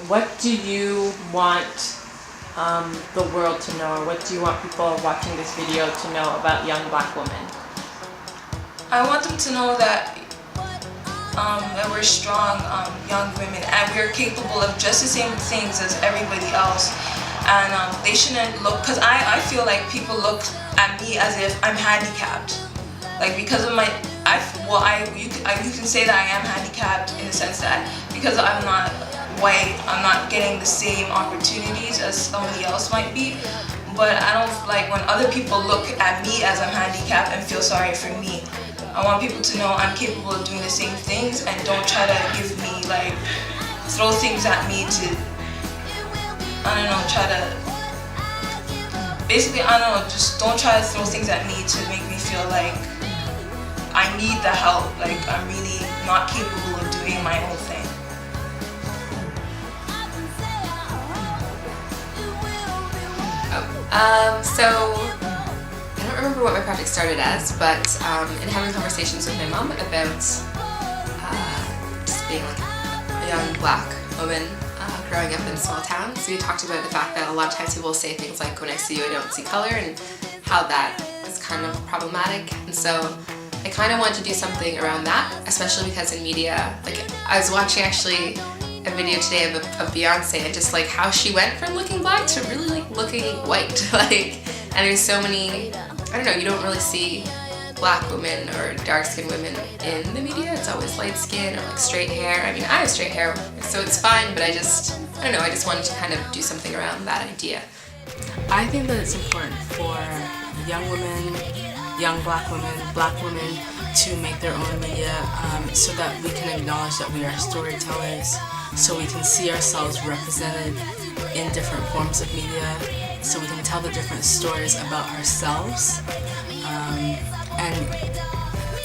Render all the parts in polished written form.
What do you want the world to know, or what do you want people watching this video to know about young black women? I want them to know that we're strong young women and we're capable of just the same things as everybody else, and they shouldn't look, because I feel like people look at me as if I'm handicapped, like because of my you can say that I am handicapped in the sense that because I'm not white, I'm not getting the same opportunities as somebody else might be. But I don't like when other people look at me as I'm handicapped and feel sorry for me. I want people to know I'm capable of doing the same things, and don't try to give me like throw things at me to just don't try to throw things at me to make me feel like I need the help, like I'm really not capable of doing my own thing. So I don't remember what my project started as, but in having conversations with my mom about just being like a young black woman growing up in small towns, we talked about the fact that a lot of times people say things like, when I see you I don't see color, and how that is kind of problematic. And so I kind of wanted to do something around that, especially because in media, like I was watching actually a video today of Beyonce and just like how she went from looking black to really like looking white, like, and there's so many, I don't know, you don't really see black women or dark-skinned women in the media. It's always light skin or like straight hair. I mean, I have straight hair, so it's fine, but I don't know, I just wanted to kind of do something around that idea. I think that it's important for young women, young black women to make their own media, so that we can acknowledge that we are storytellers, so we can see ourselves represented in different forms of media, so we can tell the different stories about ourselves, and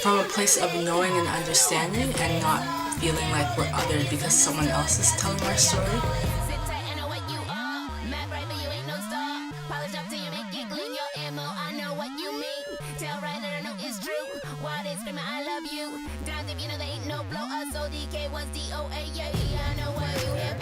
from a place of knowing and understanding and not feeling like we're othered because someone else is telling our story. I love you. Down if you know there ain't no blow up, so DK was DOA, yeah, I know what you have.